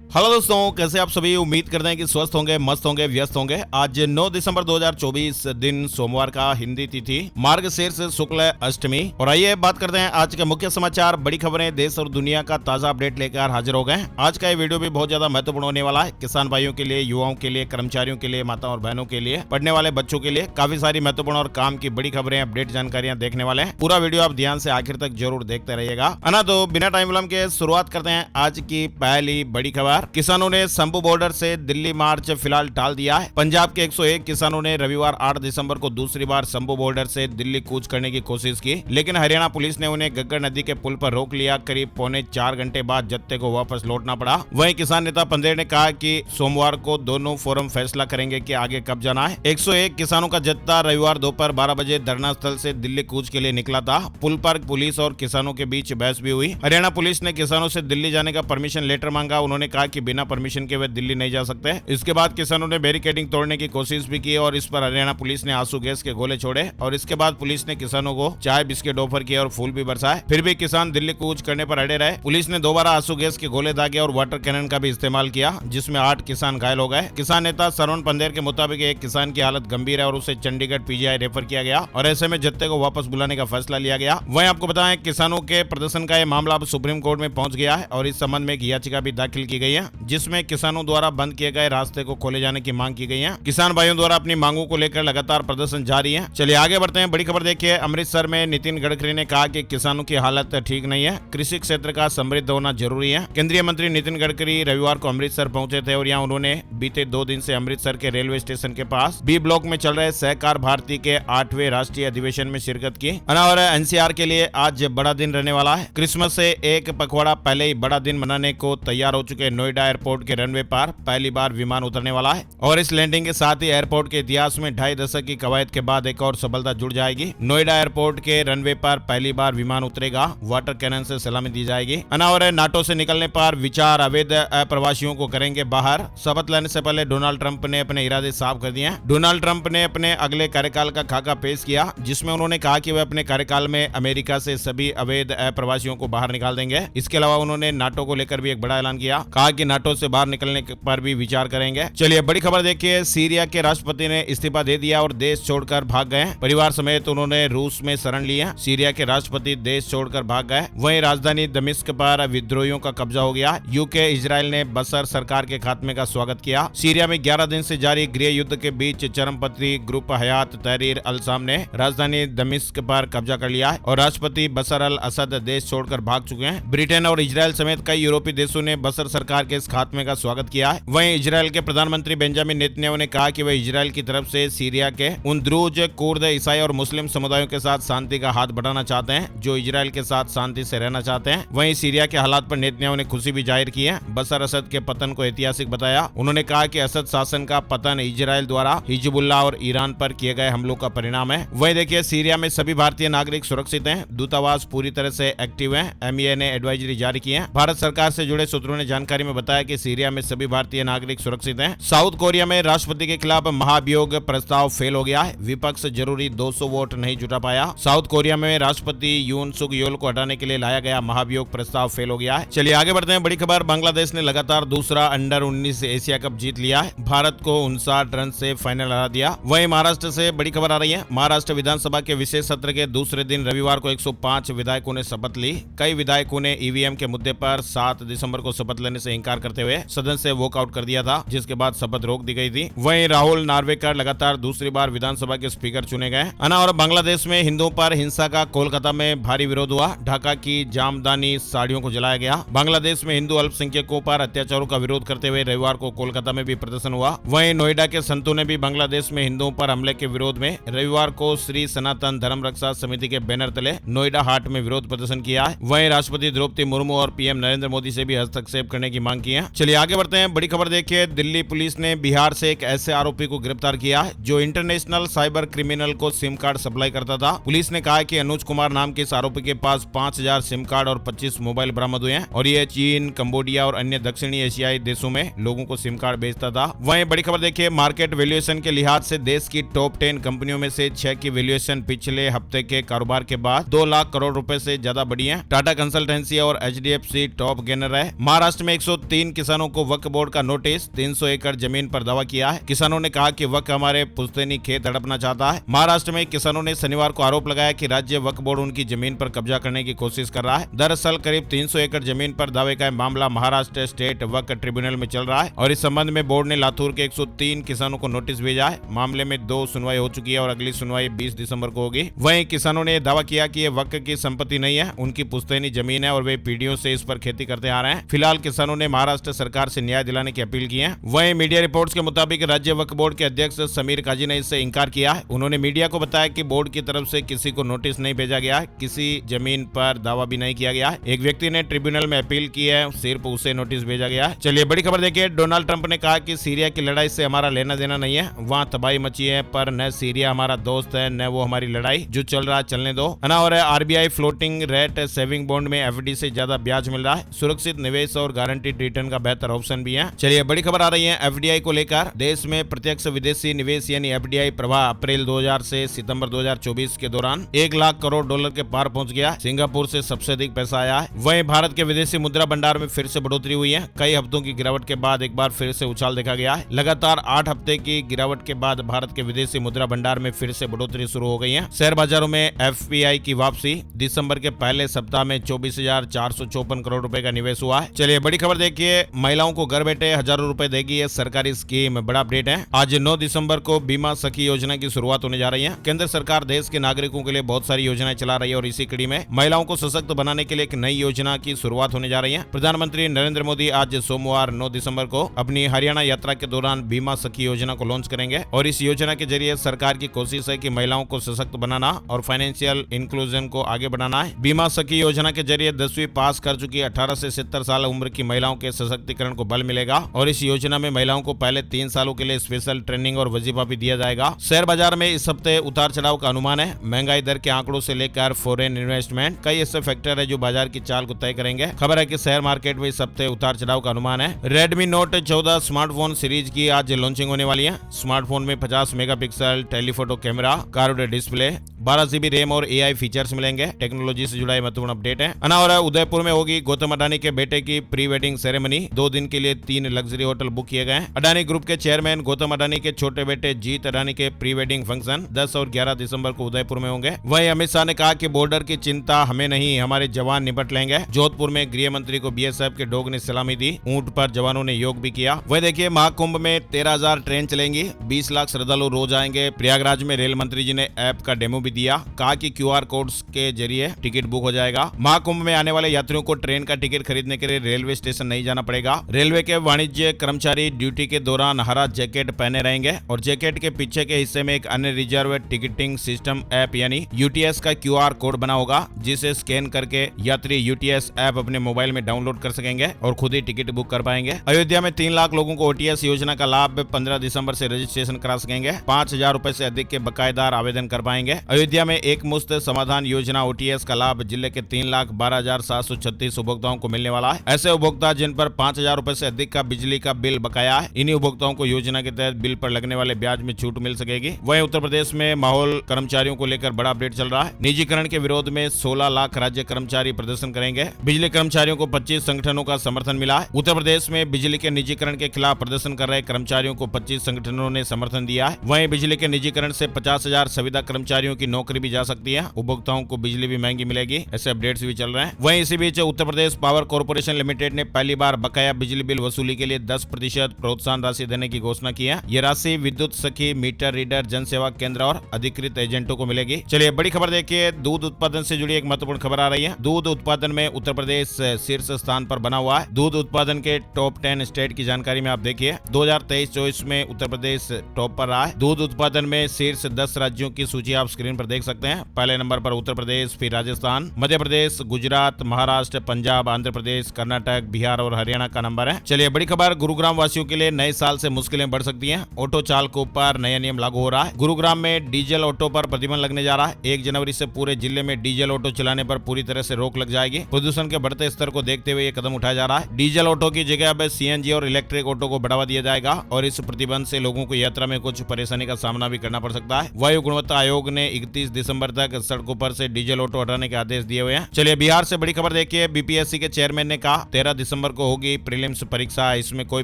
Hello दोस्तों, कैसे आप सभी। उम्मीद करते हैं कि स्वस्थ होंगे, मस्त होंगे, व्यस्त होंगे। आज 9 दिसंबर 2024 दिन सोमवार का हिंदी तिथि मार्गशीर्ष शुक्ल अष्टमी। और आइए बात करते हैं आज के मुख्य समाचार, बड़ी खबरें, देश और दुनिया का ताजा अपडेट लेकर हाजिर हो गए। आज का ये वीडियो भी बहुत ज्यादा महत्वपूर्ण होने वाला है। किसान भाइयों के लिए, युवाओं के लिए, कर्मचारियों के लिए, माता और बहनों के लिए, पढ़ने वाले बच्चों के लिए काफी सारी महत्वपूर्ण और काम की बड़ी खबरें, अपडेट जानकारियां देखने वाले हैं। पूरा वीडियो आप ध्यान से आखिर तक जरूर देखते रहिएगा, है ना। तो बिना टाइम विलंब के शुरुआत करते हैं आज की पहली बड़ी खबर। किसानों ने शंभू बॉर्डर से दिल्ली मार्च फिलहाल टाल दिया है। पंजाब के 101 किसानों ने रविवार 8 दिसंबर को दूसरी बार शंभू बॉर्डर से दिल्ली कूच करने की कोशिश की, लेकिन हरियाणा पुलिस ने उन्हें गग्गर नदी के पुल पर रोक लिया। करीब 3.25 घंटे बाद जत्थे को वापस लौटना पड़ा। वहीं किसान नेता पंदेर ने कहा कि सोमवार को दोनों फोरम फैसला करेंगे कि आगे कब जाना है। 101 किसानों का जत्था रविवार दोपहर 12 बजे धरना स्थल से दिल्ली कूच के लिए निकला था। पुल पर पुलिस और किसानों के बीच बहस भी हुई। हरियाणा पुलिस ने किसानों से दिल्ली जाने का परमिशन लेटर मांगा। उन्होंने कहा कि बिना परमिशन के वे दिल्ली नहीं जा सकते। इसके बाद किसानों ने बैरिकेडिंग तोड़ने की कोशिश भी की और इस पर हरियाणा पुलिस ने आंसू गैस के गोले छोड़े। और इसके बाद पुलिस ने किसानों को चाय बिस्किट ऑफर किए और फूल भी बरसाए। फिर भी किसान दिल्ली कूच करने पर अड़े रहे। पुलिस ने दोबारा आंसू गैस के गोले दागे और वाटर कैनन का भी इस्तेमाल किया, जिसमें 8 किसान घायल हो गए। किसान नेता सरवण पंदेर के मुताबिक एक किसान की हालत गंभीर है और उसे चंडीगढ़ पीजीआई रेफर किया गया और ऐसे में जत्थे को वापस बुलाने का फैसला लिया गया। वहीं आपको बताएं, किसानों के प्रदर्शन का यह मामला अब सुप्रीम कोर्ट में पहुंच गया है और इस संबंध में एक याचिका भी दाखिल की गई है, जिसमें किसानों द्वारा बंद किए गए रास्ते को खोले जाने की मांग की गई है। किसान भाइयों द्वारा अपनी मांगों को लेकर लगातार प्रदर्शन जारी है। चलिए आगे बढ़ते हैं। बड़ी खबर देखिए, अमृतसर में नितिन गडकरी ने कहा कि किसानों की हालत ठीक नहीं है, कृषि क्षेत्र का समृद्ध होना जरूरी है। केंद्रीय मंत्री नितिन गडकरी रविवार को अमृतसर पहुंचे थे और यहां उन्होंने बीते 2 दिन से अमृतसर के रेलवे स्टेशन के पास बी ब्लॉक में चल रहे सहकार भारती के 8वें राष्ट्रीय अधिवेशन में शिरकत की। और एनसीआर के लिए आज बड़ा दिन रहने वाला है। क्रिसमस से एक पखवाड़ा पहले ही बड़ा दिन मनाने को तैयार हो चुके नोएडा एयरपोर्ट के रनवे पर पहली बार विमान उतरने वाला है और इस लैंडिंग के साथ ही एयरपोर्ट के इतिहास में 2.5 दशक की कवायद के बाद एक और सफलता जुड़ जाएगी। नोएडा एयरपोर्ट के रनवे पर पहली बार विमान उतरेगा, वाटर कैनन से सलामी दी जाएगी। और नाटो से निकलने पर विचार, अवैध प्रवासियों को करेंगे बाहर। शपथ लेने से पहले डोनाल्ड ट्रंप ने अपने इरादे साफ कर दिए। डोनाल्ड ट्रंप ने अपने अगले कार्यकाल का खाका पेश किया, जिसमें उन्होंने कहा कि वे अपने कार्यकाल में अमेरिका से सभी अवैध प्रवासियों को बाहर निकाल देंगे। इसके अलावा उन्होंने नाटो को लेकर भी एक बड़ा ऐलान किया, कहा कि नाटो से बाहर निकलने पर भी विचार करेंगे। चलिए बड़ी खबर देखिए, सीरिया के राष्ट्रपति ने इस्तीफा दे दिया और देश छोड़कर भाग गए। परिवार समेत उन्होंने रूस में शरण ली है। सीरिया के राष्ट्रपति देश छोड़कर भाग गए। वहीं राजधानी दमिश्क पर विद्रोहियों का कब्जा हो गया। यूके इजराइल ने बशर सरकार के खात्मे का स्वागत किया। सीरिया में 11 दिन से जारी गृह युद्ध के बीच चरमपंथी ग्रुप हयात तहरीर अल शाम ने राजधानी दमिश्क पर कब्जा कर लिया है और राष्ट्रपति बशर अल असद देश छोड़कर भाग चुके हैं। ब्रिटेन और इजराइल समेत कई यूरोपीय देशों ने बशर सरकार के इस खात्मे का स्वागत किया है। वहीं इजराइल के प्रधानमंत्री बेंजामिन नेतन्याहू ने कहा कि वे इजराइल की तरफ से सीरिया के उन द्रूज, कुर्द, ईसाई और मुस्लिम समुदायों के साथ शांति का हाथ बढ़ाना चाहते हैं जो इजराइल के साथ शांति से रहना चाहते हैं। वहीं सीरिया के हालात पर नेतन्याहू ने खुशी भी जाहिर की है। बशर असद के पतन को ऐतिहासिक बताया। उन्होंने कहा कि असद शासन का पतन इजराइल द्वारा हिजबुल्लाह और ईरान पर किए गए हमलों का परिणाम है। वहीं देखिए, सीरिया में सभी भारतीय नागरिक सुरक्षित हैं। दूतावास पूरी तरह से एक्टिव है। एमईए ने एडवाइजरी जारी की है। भारत सरकार से जुड़े सूत्रों ने जानकारी में बताया कि सीरिया में सभी भारतीय नागरिक सुरक्षित हैं। साउथ कोरिया में राष्ट्रपति के खिलाफ महाभियोग प्रस्ताव फेल हो गया है। विपक्ष जरूरी 200 वोट नहीं जुटा पाया। साउथ कोरिया में राष्ट्रपति यून सुक योल को हटाने के लिए लाया गया महाभियोग प्रस्ताव फेल हो गया है। चलिए आगे बढ़ते हैं। बड़ी खबर, बांग्लादेश ने लगातार दूसरा अंडर 19 एशिया कप जीत लिया है। भारत को 59 रन से फाइनल हरा दिया। वहीं महाराष्ट्र से बड़ी खबर आ रही है। महाराष्ट्र विधानसभा के विशेष सत्र के दूसरे दिन रविवार को 105 विधायकों ने शपथ ली। कई विधायकों ने ईवीएम के मुद्दे पर 7 दिसंबर को शपथ लेने से इंकार करते हुए सदन से वॉकआउट कर दिया था, जिसके बाद शपथ रोक दी गई थी। वहीं राहुल नार्वेकर लगातार दूसरी बार विधानसभा के स्पीकर चुने गए। और बांग्लादेश में हिंदुओं पर हिंसा का कोलकाता में भारी विरोध हुआ। ढाका की जामदानी साड़ियों को जलाया गया। बांग्लादेश में हिंदू अल्पसंख्यकों पर अत्याचारों का विरोध करते हुए रविवार को कोलकाता में भी प्रदर्शन हुआ। वहीं नोएडा के संतों ने भी बांग्लादेश में हिंदुओं पर हमले के विरोध में रविवार को श्री सनातन धर्म रक्षा समिति के बैनर तले नोएडा हाट में विरोध प्रदर्शन किया है। वहीं राष्ट्रपति द्रौपदी मुर्मू और पीएम नरेंद्र मोदी से भी हस्तक्षेप करने की मांग की है। चलिए आगे बढ़ते हैं। बड़ी खबर देखिए, दिल्ली पुलिस ने बिहार से एक ऐसे आरोपी को गिरफ्तार किया है जो इंटरनेशनल साइबर क्रिमिनल को सिम कार्ड सप्लाई करता था। पुलिस ने कहा कि अनुज कुमार नाम के इस आरोपी के पास 5000 सिम कार्ड और 25 मोबाइल बरामद हुए हैं और ये चीन, कंबोडिया और अन्य दक्षिणी एशियाई देशों में लोगों को सिम कार्ड बेचता था। वहीं बड़ी खबर देखिए, मार्केट वैल्यूएशन के लिहाज से देश की टॉप 10 कंपनियों में से 6 की वैल्यूएशन पिछले हफ्ते के कारोबार के बाद 2 लाख करोड़ रुपए से ज्यादा बढ़ी है। टाटा कंसल्टेंसी और एचडीएफसी टॉप गेनर है। महाराष्ट्र में 103 किसानों को वक्फ बोर्ड का नोटिस, 300 एकड़ जमीन पर दावा किया है। किसानों ने कहा कि वक्फ हमारे पुश्तैनी खेत हड़पना चाहता है। महाराष्ट्र में किसानों ने शनिवार को आरोप लगाया कि राज्य वक्फ बोर्ड उनकी जमीन पर कब्जा करने की कोशिश कर रहा है। दरअसल करीब 300 एकड़ जमीन पर दावे का मामला महाराष्ट्र स्टेट वक्फ ट्रिब्यूनल में चल रहा है और इस संबंध में बोर्ड ने लातूर के 103 किसानों को नोटिस भेजा है। मामले में 2 सुनवाई हो चुकी है और अगली सुनवाई 20 दिसंबर को होगी। वहीं किसानों ने दावा किया कि ये वक्फ की संपत्ति नहीं है, उनकी पुश्तैनी जमीन है और वे पीढ़ियों से इस पर खेती करते आ रहे हैं। फिलहाल किसानों ने महाराष्ट्र सरकार से न्याय दिलाने की अपील की है। वहीं मीडिया रिपोर्ट्स के मुताबिक राज्य वक्फ बोर्ड के अध्यक्ष समीर काजी ने इससे इंकार किया है। उन्होंने मीडिया को बताया कि बोर्ड की तरफ से किसी को नोटिस नहीं भेजा गया है, किसी जमीन पर दावा भी नहीं किया गया है। एक व्यक्ति ने ट्रिब्यूनल में अपील की है, सिर्फ उसे नोटिस भेजा गया है। चलिए बड़ी खबर देखिए। डोनाल्ड ट्रंप ने कहा कि सीरिया की लड़ाई से हमारा लेना देना नहीं है, वहाँ तबाही मची है, पर न सीरिया हमारा दोस्त है न वो हमारी लड़ाई, जो चल रहा चलने दो। और RBI floating rate saving bond में एफडी से ज्यादा ब्याज मिल रहा है, सुरक्षित निवेश और गारंटीड रिटर्न का बेहतर ऑप्शन भी है। चलिए बड़ी खबर आ रही है एफडीआई को लेकर। देश में प्रत्यक्ष विदेशी निवेश यानी एफडीआई प्रवाह अप्रैल 2000 से सितंबर 2024 के दौरान 1 लाख करोड़ डॉलर के पार पहुंच गया। सिंगापुर से सबसे अधिक पैसा आया है। वहीं भारत के विदेशी मुद्रा भंडार में फिर से बढ़ोतरी हुई है। कई हफ्तों की गिरावट के बाद एक बार फिर से उछाल देखा गया है। लगातार 8 हफ्ते की गिरावट के बाद भारत के विदेशी मुद्रा भंडार में फिर से बढ़ोतरी शुरू हो गई है। शेयर बाजारों में एफपीआई की वापसी, दिसंबर के पहले सप्ताह में 24,454 करोड़ रुपए का निवेश हुआ है। चलिए बड़ी खबर देखिए। महिलाओं को घर बैठे हजारों रुपए देगी ये सरकारी स्कीम, बड़ा अपडेट है। आज 9 दिसंबर को बीमा सखी योजना की शुरुआत होने जा रही है। केंद्र सरकार देश के नागरिकों के लिए बहुत सारी योजनाएं चला रही है और इसी कड़ी में महिलाओं को सशक्त बनाने के लिए एक नई योजना की शुरुआत होने जा रही है। प्रधानमंत्री नरेंद्र मोदी आज सोमवार 9 दिसंबर को अपनी हरियाणा यात्रा के दौरान बीमा सखी योजना को लॉन्च करेंगे और इस योजना के जरिए सरकार की कोशिश है कि महिलाओं को सशक्त बनाना और फाइनेंशियल इंक्लूजन को आगे बढ़ाना है। बीमा सखी योजना के जरिए 10वीं पास कर चुकी 18 से 70 साल उम्र की महिलाओं के सशक्तिकरण को बल मिलेगा और इस योजना में महिलाओं को पहले 3 सालों के लिए स्पेशल ट्रेनिंग और वजीफा भी दिया जाएगा। शेयर बाजार में इस हफ्ते उतार चढ़ाव का अनुमान है। महंगाई दर के आंकड़ों से लेकर फॉरेन इन्वेस्टमेंट, कई ऐसे फैक्टर है जो बाजार की चाल को तय करेंगे। खबर है कि शेयर मार्केट में इस हफ्ते उतार चढ़ाव का अनुमान है। रेडमी नोट 14 स्मार्टफोन सीरीज की आज लॉन्चिंग होने वाली है। स्मार्टफोन में 50 megapixel telephoto camera, curved display, 12 GB RAM और एआई फीचर्स मिलेंगे। टेक्नोलॉजी से जुड़ा महत्वपूर्ण अपडेट है। और उदयपुर में होगी गौतम अडानी के बेटे की प्री वेडिंग सेरेमनी। 2 दिन के लिए 3 लग्जरी होटल बुक किए गए हैं। अडानी ग्रुप के चेयरमैन गौतम अडानी के छोटे बेटे जीत अडानी के प्री वेडिंग फंक्शन 10 और 11 दिसंबर को उदयपुर में होंगे। वहीं अमित शाह ने कहा कि बॉर्डर की चिंता हमें नहीं, हमारे जवान निपट लेंगे। जोधपुर में गृह मंत्री को बीएसएफ के डॉग ने सलामी दी। ऊंट पर जवानों ने योग भी किया। वही देखिए महाकुंभ में 13,000 ट्रेन चलेंगी, 20 लाख श्रद्धालु रोज आएंगे। प्रयागराज में रेल मंत्री जी ने ऐप का डेमो भी दिया, कहा कि क्यूआर कोड्स के जरिए टिकट बुक हो जाएगा। महाकुंभ में आने वाले यात्रियों को ट्रेन का टिकट खरीदने के लिए रेलवे स्टेशन नहीं जाना पड़ेगा। रेलवे के वाणिज्य कर्मचारी ड्यूटी के दौरान हरा जैकेट पहने रहेंगे और जैकेट के पीछे के हिस्से में एक अन्य रिजर्व टिकटिंग सिस्टम ऐप यानी यूटीएस का क्यूआर कोड बना होगा, जिसे स्कैन करके यात्री यूटीएस ऐप अपने मोबाइल में डाउनलोड कर सकेंगे और खुद ही टिकट बुक कर पाएंगे। अयोध्या में 3 लाख लोगों को ओटीएस योजना का लाभ 15 दिसंबर से रजिस्ट्रेशन करा सकेंगे। 5,000 रुपए से अधिक के बकायेदार आवेदन कर पाएंगे। अयोध्या में एक मुफ्त समाधान योजना ओटीएस का लाभ जिले के 3,12,736 उपभोक्ताओं को मिलने वाला है। ऐसे उपभोक्ता जिन पर 5,000 रुपए से अधिक का बिजली का बिल बकाया है, इन्हीं उपभोक्ताओं को योजना के तहत बिल पर लगने वाले ब्याज में छूट मिल सकेगी। वहीं उत्तर प्रदेश में माहौल कर्मचारियों को लेकर बड़ा अपडेट चल रहा है। निजीकरण के विरोध में 16 लाख राज्य कर्मचारी प्रदर्शन करेंगे। बिजली कर्मचारियों को 25 संगठनों का समर्थन मिला है। उत्तर प्रदेश में बिजली के निजीकरण के खिलाफ प्रदर्शन कर रहे कर्मचारियों को 25 संगठनों ने समर्थन दिया है। वहीं बिजली के निजीकरण से 50,000 संविदा कर्मचारियों की नौकरी भी जा सकती है। उपभोक्ताओं को बिजली भी महंगी मिलेगी, ऐसे अपडेट्स भी चल रहे हैं। वहीं इसी बीच Uttar Pradesh power corporation limited ने पहली बार बकाया बिजली बिल वसूली के लिए 10% प्रोत्साहन राशि देने की घोषणा की है। ये राशि विद्युत सखी, मीटर रीडर, जन सेवा केंद्र और अधिकृत एजेंटों को मिलेगी। चलिए बड़ी खबर देखिए। दूध उत्पादन से जुड़ी एक महत्वपूर्ण खबर आ रही है। दूध उत्पादन में उत्तर प्रदेश शीर्ष स्थान पर बना हुआ है। दूध उत्पादन के टॉप 10 स्टेट की जानकारी में आप देखिए 2023-24 में उत्तर प्रदेश टॉप पर रहा है। दूध उत्पादन में शीर्ष 10 राज्यों की सूची आप स्क्रीन पर देख सकते हैं। पहले नंबर पर उत्तर प्रदेश, फिर राजस्थान, मध्य प्रदेश, गुजरात, महाराष्ट्र, पंजाब, आंध्र प्रदेश, कर्नाटक, बिहार और हरियाणा का नंबर है। चलिए बड़ी खबर। गुरुग्राम वासियों के लिए नए साल से मुश्किलें बढ़ सकती हैं। ऑटो चालकों पर नया नियम लागू हो रहा है। गुरुग्राम में डीजल ऑटो पर प्रतिबंध लगने जा रहा है। 1 जनवरी से पूरे जिले में डीजल ऑटो चलाने पर पूरी तरह से रोक लग जाएगी। प्रदूषण के बढ़ते स्तर को देखते हुए ये कदम उठाया जा रहा है। डीजल ऑटो की जगह अब सीएनजी और इलेक्ट्रिक ऑटो को बढ़ावा दिया जाएगा और इस प्रतिबंध से लोगों को यात्रा में कुछ परेशानी का सामना भी करना पड़ सकता है। वायु गुणवत्ता आयोग ने 31 दिसंबर तक सड़कों पर से डीजल ऑटो हटाने के आदेश दिए हुए हैं। चलिए बिहार से बड़ी खबर देखिए। बीपीएससी के चेयरमैन ने कहा 13 दिसंबर दिसंबर को होगी प्रीलिम्स परीक्षा, इसमें कोई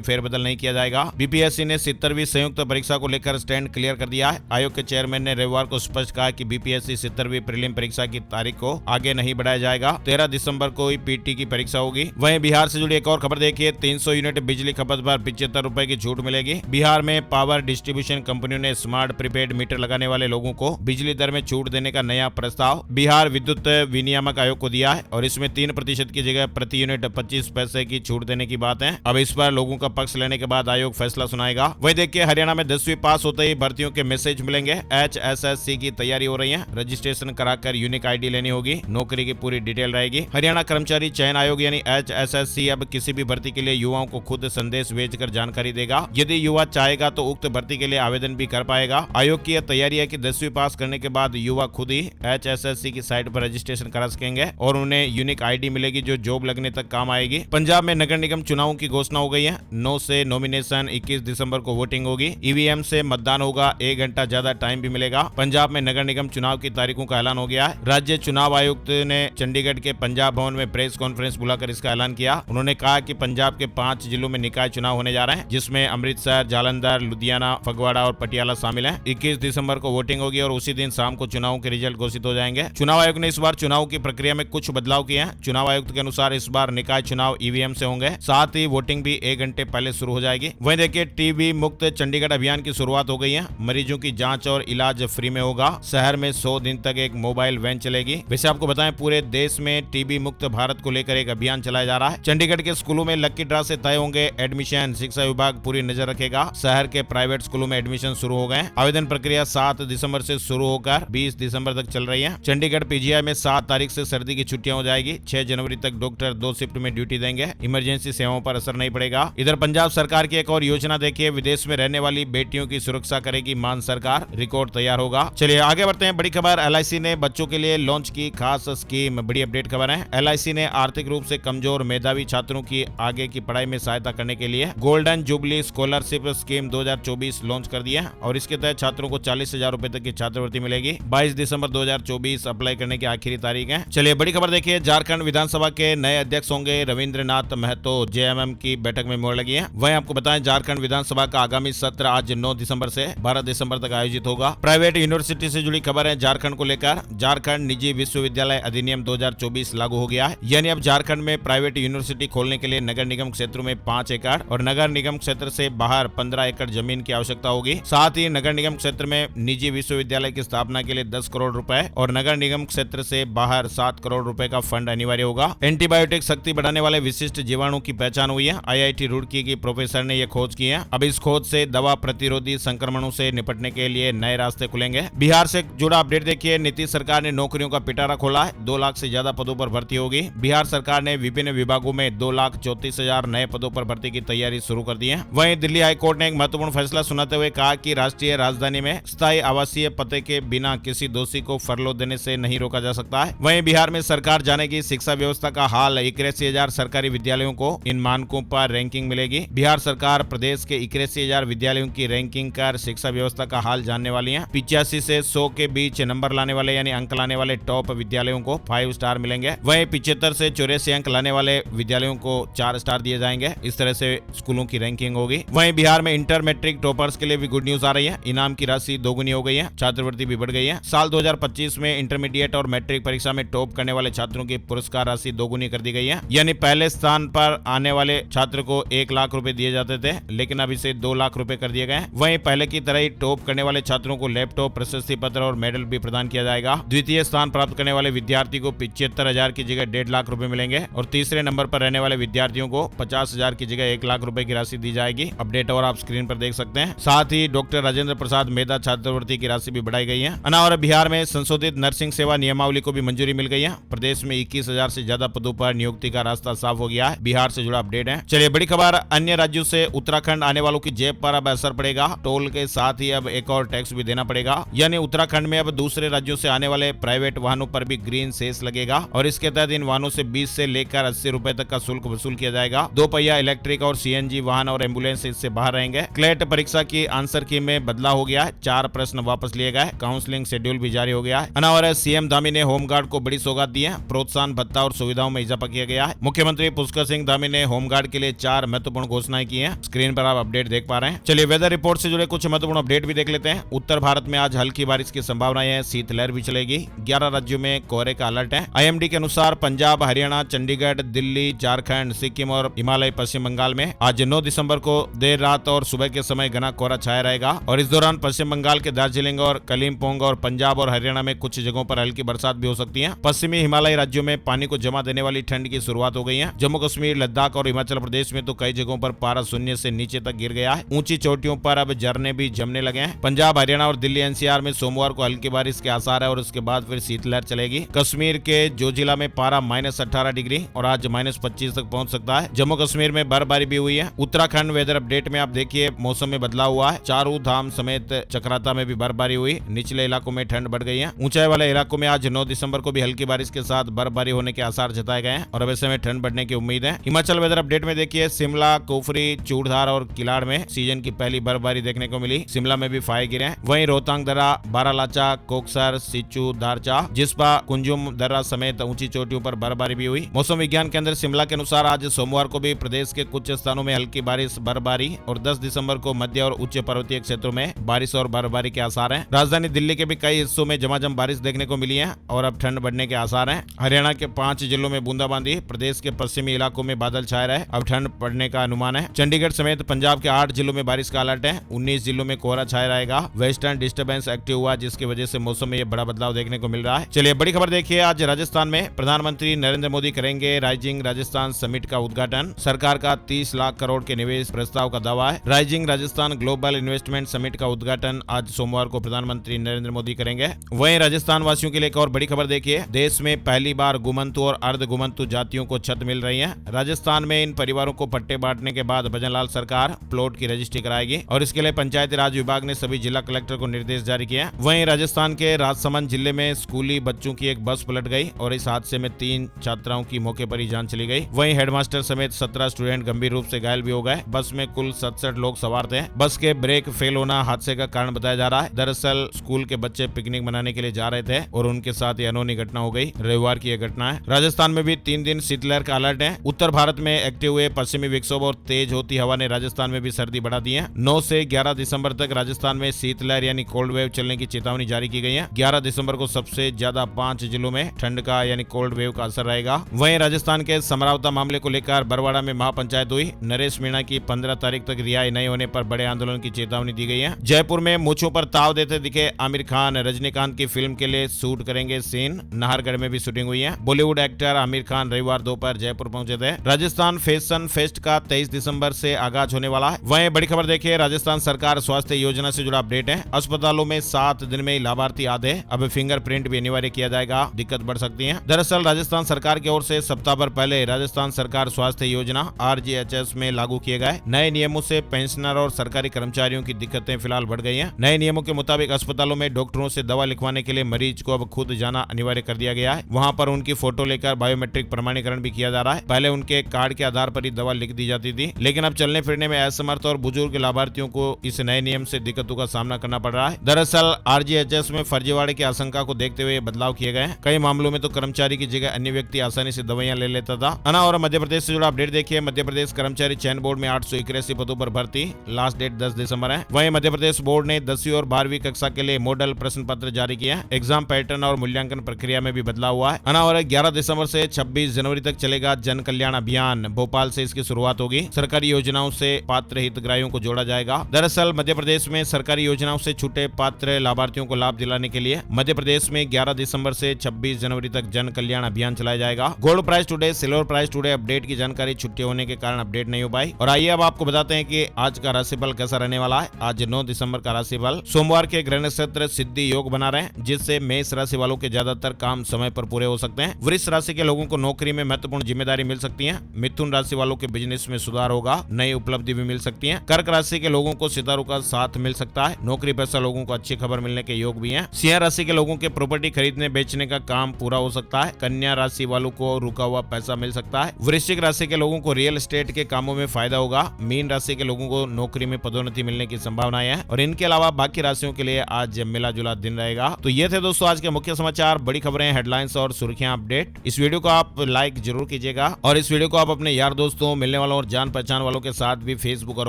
फेरबदल नहीं किया जाएगा। बीपीएससी ने 70वीं संयुक्त परीक्षा को लेकर स्टैंड क्लियर कर दिया है। आयोग के चेयरमैन ने रविवार को स्पष्ट कहा कि बीपीएससी 70वीं प्रीलिम परीक्षा की तारीख को आगे नहीं बढ़ाया जाएगा। 13 दिसंबर को ही पीटी की परीक्षा होगी। वहीं बिहार से जुड़ी एक और खबर देखिए, 300 यूनिट बिजली खपत पर 75 रुपए की छूट मिलेगी। बिहार में पावर डिस्ट्रीब्यूशन कंपनियों ने स्मार्ट प्रीपेड मीटर लगाने वाले लोगों को बिजली दर में छूट देने का नया प्रस्ताव बिहार विद्युत विनियामक आयोग को दिया है और इसमें 3% की जगह प्रति यूनिट 25 पैसे की छूट देने की बात है। अब इस पर लोगों का पक्ष लेने के बाद आयोग फैसला सुनाएगा। वही देखिए, हरियाणा में 10वीं पास होते ही भर्तियों के मैसेज मिलेंगे। HSSC की तैयारी हो रही है। रजिस्ट्रेशन कराकर यूनिक आईडी लेनी होगी। नौकरी की पूरी डिटेल रहेगी। हरियाणा कर्मचारी चयन आयोग यानी HSSC अब किसी भी भर्ती के लिए युवाओं को खुद संदेश भेजकर जानकारी देगा। यदि युवा चाहेगा तो उक्त भर्ती के लिए आवेदन भी कर पाएगा। आयोग की यह तैयारी है कि 10वीं पास करने के बाद युवा खुद ही HSSC की साइट पर रजिस्ट्रेशन करा सकेंगे और उन्हें यूनिक आईडी मिलेगी जो जॉब लगने तक काम आएगी। पंजाब में नगर निगम चुनावों की घोषणा हो गई है। 9 से नॉमिनेशन, 21 दिसंबर को वोटिंग होगी। ईवीएम से मतदान होगा। 1 घंटा ज्यादा टाइम भी मिलेगा। पंजाब में नगर निगम चुनाव की तारीखों का ऐलान हो गया है। राज्य चुनाव आयुक्त ने चंडीगढ़ के पंजाब भवन में प्रेस कॉन्फ्रेंस बुलाकर इसका ऐलान किया। उन्होंने कहा कि पंजाब के 5 जिलों में निकाय चुनाव होने जा रहे हैं, जिसमें अमृतसर, जालंधर, लुधियाना, फगवाड़ा और पटियाला शामिल हैं। 21 दिसंबर को वोटिंग होगी और उसी दिन शाम को चुनाव के रिजल्ट घोषित हो जाएंगे। चुनाव आयोग ने इस बार चुनाव की प्रक्रिया में कुछ बदलाव किए हैं। चुनाव आयुक्त के अनुसार इस बार निकाय चुनाव ईवीएम से होंगे, साथ ही वोटिंग भी 1 घंटे पहले शुरू हो जाएगी। वहीं देखिए, टीबी मुक्त चंडीगढ़ अभियान की शुरुआत हो गई है। मरीजों की जांच और इलाज फ्री में होगा। शहर में 100 दिन तक एक मोबाइल वैन चलेगी। वैसे आपको बताएं, पूरे देश में टीबी मुक्त भारत को लेकर एक अभियान चलाया जा रहा है। चंडीगढ़ के स्कूलों में लकी ड्रा से तय होंगे एडमिशन। शिक्षा विभाग पूरी नजर रखेगा। शहर के प्राइवेट स्कूलों में एडमिशन शुरू हो गए। आवेदन प्रक्रिया 7 दिसंबर से शुरू होकर 20 दिसंबर तक चल रही है। चंडीगढ़ पीजीआई में 7 तारीख से सर्दी की छुट्टियां हो जाएगी। 6 जनवरी तक डॉक्टर 2 शिफ्ट में ड्यूटी देंगे। इमरजेंसी सेवाओं पर असर नहीं पड़ेगा। इधर पंजाब सरकार की एक और योजना देखिए, विदेश में रहने वाली बेटियों की सुरक्षा करेगी मान सरकार। रिकॉर्ड तैयार होगा। चलिए आगे बढ़ते हैं। बड़ी खबर, LIC ने बच्चों के लिए लॉन्च की खास स्कीम। बड़ी अपडेट खबर है। LIC ने आर्थिक रूप से कमजोर मेधावी छात्रों की आगे की पढ़ाई में सहायता करने के लिए golden jubilee scholarship scheme 2024 launch कर दिया है और इसके तहत छात्रों को 40,000 रुपए तक की छात्रवृत्ति मिलेगी। 22 दिसंबर 2024 अप्लाई करने की आखिरी तारीख है। चलिए बड़ी खबर देखिए, झारखंड विधानसभा के नए अध्यक्ष होंगे रविंद्रनाथ महतो। JMM की बैठक में मोहर लगी है। वहीं आपको बताएं, झारखंड विधानसभा का आगामी सत्र आज 9 दिसंबर से 12 दिसंबर तक आयोजित होगा। प्राइवेट यूनिवर्सिटी से जुड़ी खबर है झारखंड को लेकर। झारखंड निजी विश्वविद्यालय अधिनियम 2024 लागू हो गया है। यानी अब झारखंड में प्राइवेट यूनिवर्सिटी खोलने के लिए नगर निगम क्षेत्रों में 5 एकड़ और नगर निगम क्षेत्र से बाहर 15 एकड़ जमीन की आवश्यकता होगी। साथ ही नगर निगम क्षेत्र में निजी विश्वविद्यालय की स्थापना के लिए 10 करोड़ रुपए और नगर निगम क्षेत्र से बाहर 7 करोड़ रुपए का फंड अनिवार्य होगा। एंटीबायोटिक शक्ति बढ़ाने वाले विशिष्ट जीवाणु की पहचान हुई है। IIT रुड़की की प्रोफेसर ने यह खोज की है। अब इस खोज से दवा प्रतिरोधी संक्रमणों से निपटने के लिए नए रास्ते खुलेंगे। बिहार से जुड़ा अपडेट देखिए, नीतीश सरकार ने नौकरियों का पिटारा खोला है। 2 लाख से ज्यादा पदों पर भर्ती होगी। बिहार सरकार ने विभिन्न विभागों में 2,34,000 नए पदों पर भर्ती की तैयारी शुरू कर दी है। वहीं दिल्ली हाईकोर्ट ने एक महत्वपूर्ण फैसला सुनाते हुए कहा कि राष्ट्रीय राजधानी में स्थायी आवासीय पते के बिना किसी दोषी को फरलो देने से नहीं रोका जा सकता है। वहीं बिहार में सरकार जानेगी शिक्षा व्यवस्था का हाल। 81,000 सरकारी विद्यालयों को इन मानकों पर रैंकिंग मिलेगी। बिहार सरकार प्रदेश के 81,000 विद्यालयों की रैंकिंग कर शिक्षा व्यवस्था का हाल जानने वाली है। 85 से 100 के बीच नंबर लाने वाले यानी अंक लाने वाले टॉप विद्यालयों को 5 स्टार मिलेंगे। वहीं 75 से 84 अंक लाने वाले विद्यालयों को 4 स्टार दिए जाएंगे। इस तरह से स्कूलों की रैंकिंग होगी। वहीं बिहार में इंटर मैट्रिक टॉपर्स के लिए भी गुड न्यूज आ रही है। इनाम की राशि दोगुनी हो गई है। छात्रवृत्ति भी बढ़ गई है। साल 2025 में इंटरमीडिएट और मैट्रिक परीक्षा में टॉप करने वाले छात्रों की पुरस्कार राशि दोगुनी कर दी गई है। यानी पहले स्थान पर आने वाले छात्र को 1 लाख रुपए दिए जाते थे, लेकिन अब इसे 2 लाख रुपए कर दिए गए। वहीं पहले की तरह ही टॉप करने वाले छात्रों को लैपटॉप, प्रशस्ति पत्र और मेडल भी प्रदान किया जाएगा। द्वितीय स्थान प्राप्त करने वाले विद्यार्थी को 75,000 की जगह 1.5 लाख रुपए मिलेंगे और तीसरे नंबर पर रहने वाले विद्यार्थियों को 50,000 की जगह 1 लाख रुपए की राशि दी जाएगी। अपडेट और आप स्क्रीन पर देख सकते हैं। साथ ही डॉक्टर राजेंद्र प्रसाद मेधा छात्रवृत्ति की राशि भी बढ़ाई गई है। और बिहार में संशोधित नर्सिंग सेवा नियमावली को भी मंजूरी मिल गई है। प्रदेश में 21,000 से ज्यादा पदों पर नियुक्ति का रास्ता साफ हो गया है। बिहार से जुड़ा अपडेट है। चलिए बड़ी खबर, अन्य राज्यों से उत्तराखंड आने वालों की जेब पर अब असर पड़ेगा। टोल के साथ ही अब एक और टैक्स भी देना पड़ेगा। यानी उत्तराखंड में अब दूसरे राज्यों से आने वाले प्राइवेट वाहनों पर भी ग्रीन सेस लगेगा और इसके तहत इन वाहनों से 20 से लेकर 80 रुपए तक का शुल्क वसूल किया जाएगा। 2 पहिया इलेक्ट्रिक और CNG वाहन और एम्बुलेंस इससे बाहर रहेंगे। क्लेट परीक्षा की आंसर की में बदलाव हो गया है। 4 प्रश्न वापस लिए गए। काउंसलिंग शेड्यूल भी जारी हो गया है। और CM धामी ने होमगार्ड को बड़ी सौगात दी है। प्रोत्साहन भत्ता और सुविधाओं में इजाफा किया गया है। मुख्यमंत्री पुष्कर पुष्कर सिंह धामी ने होमगार्ड के लिए 4 महत्वपूर्ण घोषणाएं की हैं। स्क्रीन पर आप अपडेट देख पा रहे हैं। चलिए वेदर रिपोर्ट से जुड़े कुछ महत्वपूर्ण अपडेट भी देख लेते हैं। उत्तर भारत में आज हल्की बारिश की संभावनाएं है, शीतलहर भी चलेगी। 11 राज्यों में कोहरे का अलर्ट है। IMD के अनुसार पंजाब, हरियाणा, चंडीगढ़, दिल्ली, झारखंड, सिक्किम और हिमालय पश्चिम बंगाल में आज 9 दिसंबर को देर रात और सुबह के समय घना कोहरा छाया रहेगा और इस दौरान पश्चिम बंगाल के दार्जिलिंग और कलिम्पोंग और पंजाब और हरियाणा में कुछ जगहों पर हल्की बरसात भी हो सकती है। पश्चिमी हिमालय राज्यों में पानी को जमा देने वाली ठंड की शुरुआत हो गई है। जम्मू कश्मीर, लद्दाख और हिमाचल प्रदेश में तो कई जगहों पर पारा शून्य से नीचे तक गिर गया है। ऊंची चोटियों पर अब झरने भी जमने लगे हैं। पंजाब, हरियाणा और दिल्ली NCR में सोमवार को हल्की बारिश के आसार है और उसके बाद फिर शीतलहर चलेगी। कश्मीर के जोजिला में पारा -18 डिग्री और आज -25 तक पहुंच सकता है। जम्मू कश्मीर में बर्फबारी भी हुई है। उत्तराखंड वेदर अपडेट में आप देखिए मौसम में बदलाव हुआ है। चारू धाम समेत चक्राता में भी बर्फबारी हुई। निचले इलाकों में ठंड बढ़ गई है। ऊंचाई वाले इलाकों में आज 9 दिसंबर को भी हल्की बारिश के साथ बर्फबारी होने के आसार जताए गए हैं और अब ऐसे में ठंड बढ़ने की उम्मीद है। हिमाचल वेदर अपडेट में देखिए शिमला, कुफरी, चूड़धार और किलाड़ में सीजन की पहली बर्फबारी देखने को मिली। शिमला में भी फाहे गिरे हैं। वहीं रोहतांग दर्रा, बारालाचा, कोकसर, सिचू, दारचा, जिस्पा, कुंजुम दर्रा समेत ऊंची चोटियों पर बर्फबारी भी हुई। मौसम विज्ञान केंद्र शिमला के अनुसार आज सोमवार को भी प्रदेश के कुछ स्थानों में हल्की बारिश, बर्फबारी और 10 दिसंबर को मध्य और उच्च पर्वतीय क्षेत्रों में बारिश और बर्फबारी के आसार हैं। राजधानी दिल्ली के भी कई हिस्सों में झमाझम बारिश देखने को मिली है और अब ठंड बढ़ने के आसार हैं। हरियाणा के 5 जिलों में बूंदाबांदी, प्रदेश के पश्चिमी इलाकों में बादल छाए रहे, अब ठंड पड़ने का अनुमान है। चंडीगढ़ समेत पंजाब के 8 जिलों में बारिश का अलर्ट है। 19 जिलों में कोहरा छाया रहेगा। वेस्टर्न डिस्टर्बेंस एक्टिव हुआ जिसकी वजह से मौसम में ये बड़ा बदलाव देखने को मिल रहा है। चलिए बड़ी खबर देखिए, आज राजस्थान में प्रधानमंत्री नरेंद्र मोदी करेंगे राइजिंग राजस्थान समिट का उद्घाटन। सरकार का 30 लाख करोड़ के निवेश प्रस्ताव का दावा है। Rising Rajasthan global investment summit का उद्घाटन आज सोमवार को प्रधानमंत्री नरेंद्र मोदी करेंगे। वहीं राजस्थान वासियों के लिए एक और बड़ी खबर देखिए, देश में पहली बार गुमंतु और अर्ध गुमंतु जातियों को छत मिल रही है। राजस्थान में इन परिवारों को पट्टे बांटने के बाद भजनलाल सरकार प्लॉट की रजिस्ट्री कराएगी और इसके लिए पंचायती राज विभाग ने सभी जिला कलेक्टर को निर्देश जारी किया। वहीं राजस्थान के राजसमंद जिले में स्कूली बच्चों की एक बस पलट गई और इस हादसे में 3 छात्राओं की मौके पर ही जान चली गई। वहीं हेडमास्टर समेत 17 स्टूडेंट गंभीर रूप से घायल भी हो गए। बस में कुल 67 लोग सवार थे। बस के ब्रेक फेल होना हादसे का कारण बताया जा रहा है। दरअसल स्कूल के बच्चे पिकनिक मनाने के लिए जा रहे थे और उनके साथ ये अनहोनी घटना हो गई। रविवार की यह घटना है। राजस्थान में भी 3 दिन शीतलहर का अलर्ट है। उत्तर भारत में एक्टिव हुए पश्चिमी विक्षोभ और तेज होती हवा ने राजस्थान में भी सर्दी बढ़ा दी है। 9 से 11 दिसंबर तक राजस्थान में शीतलहर यानी कोल्ड वेव चलने की चेतावनी जारी की गई है। 11 दिसंबर को सबसे ज्यादा 5 जिलों में ठंड का यानी कोल्ड वेव का असर रहेगा। वहीं राजस्थान के समरावता मामले को लेकर बरवाड़ा में महापंचायत हुई। नरेश मीणा की 15 तारीख तक रिहाई नहीं होने पर बड़े आंदोलन की चेतावनी दी गई है। जयपुर में मूंछों पर ताव देते दिखे आमिर खान, रजनीकांत की फिल्म के लिए शूट करेंगे सीन। नाहरगढ़ में भी शूटिंग हुई है। बॉलीवुड एक्टर आमिर खान रविवार दोपहर जयपुर पहुंचे थे। राजस्थान फैशन फेस्ट का 23 दिसंबर से आगाज होने वाला है। वहीं बड़ी खबर देखिए, राजस्थान सरकार स्वास्थ्य योजना से जुड़ा अपडेट है। अस्पतालों में 7 दिन में लाभार्थी आधे, अब फिंगरप्रिंट भी अनिवार्य किया जाएगा, दिक्कत बढ़ सकती है। दरअसल राजस्थान सरकार की ओर से सप्ताह भर पहले राजस्थान सरकार स्वास्थ्य योजना RGHS में लागू किए गए नए नियमों से पेंशनर और सरकारी कर्मचारियों की दिक्कतें फिलहाल बढ़ गई हैं। नए नियमों के मुताबिक अस्पतालों में डॉक्टरों से दवा लिखवाने के लिए मरीज को अब खुद जाना अनिवार्य कर दिया गया है। वहां पर उनकी फोटो लेकर बायोमेट्रिक प्रमाणीकरण भी किया जा रहा है। पहले उनके कार्ड के आधार पर ही दवा लिख दी जाती थी, लेकिन अब चलने फिरने में असमर्थ और बुजुर्ग लाभार्थियों को इस नए नियम से दिक्कतों का सामना करना पड़ रहा है। दरअसल RGHS में फर्जीवाड़े की आशंका को देखते हुए बदलाव किए गए। कई मामलों में तो कर्मचारी की जगह अन्य व्यक्ति आसानी से दवाइयां ले लेता था। अना और मध्य प्रदेश से जुड़ा अपडेट देखिए, मध्य प्रदेश कर्मचारी चयन बोर्ड में 881 पदों पर भर्ती, लास्ट डेट 10 दिसंबर है। वहीं मध्य प्रदेश बोर्ड ने 10वीं और 12वीं कक्षा के लिए मॉडल प्रश्न पत्र जारी किया। एग्जाम पैटर्न और मूल्यांकन प्रक्रिया में भी बदलाव हुआ है। अना और 11 दिसंबर से 26 जनवरी तक चलेगा जन कल्याण अभियान। भोपाल से इसकी शुरुआत होगी। सरकारी योजनाओं से पात्र हितग्राहियों को जोड़ा जाएगा। दरअसल मध्य प्रदेश में सरकारी योजनाओं से छूटे पात्र लाभार्थियों को लाभ दिलाने के लिए मध्य प्रदेश में 11 दिसंबर से 26 जनवरी तक जन कल्याण अभियान चलाया जाएगा। Gold price today, silver price today update की जानकारी छुट्टी होने के कारण अपडेट नहीं हो पाई। और आइए अब आपको बताते हैं कि आज का राशिफल कैसा रहने वाला है। आज 9 दिसंबर का राशिफल। सोमवार के ग्रह नक्षत्र सिद्धि योग बना रहे हैं, जिससे मेष राशि वालों के ज्यादातर काम समय पर पूरे हो सकते हैं। वृष राशि के लोगों को नौकरी में महत्वपूर्ण जिम्मेदारी मिल सकती है। मिथुन राशि वालों के बिजनेस में सुधार होगा, नई उपलब्धि भी मिल सकती है। कर्क राशि के लोगों को सितारों का साथ मिल सकता है। नौकरी पेशा लोगों को अच्छी खबर मिलने के योग भी है। सिंह राशि के लोगों के प्रॉपर्टी खरीदने बेचने का काम पूरा हो सकता है। कन्या राशि वालों को रुका हुआ पैसा मिल सकता है। वृश्चिक राशि के लोगों को रियल एस्टेट के कामों में फायदा होगा। मीन राशि के लोगों को नौकरी में पदोन्नति मिलने की संभावनाएं है। और इनके अलावा बाकी राशियों के लिए आज मिला जुला दिन रहेगा। तो ये थे दोस्तों आज के मुख्य समाचार, बड़ी खबरें, हेडलाइंस और सुर्खियां अपडेट। इस वीडियो को आप लाइक जरूर कीजिएगा और इस वीडियो को आप अपने यार दोस्तों, मिलने वालों और जान पहचान वालों के साथ भी फेसबुक और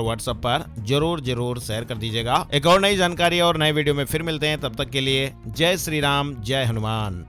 व्हाट्सएप पर जरूर शेयर कर दीजिएगा। एक और नई जानकारी और नए वीडियो में फिर मिलते हैं, तब तक के लिए जय श्री राम, जय हनुमान।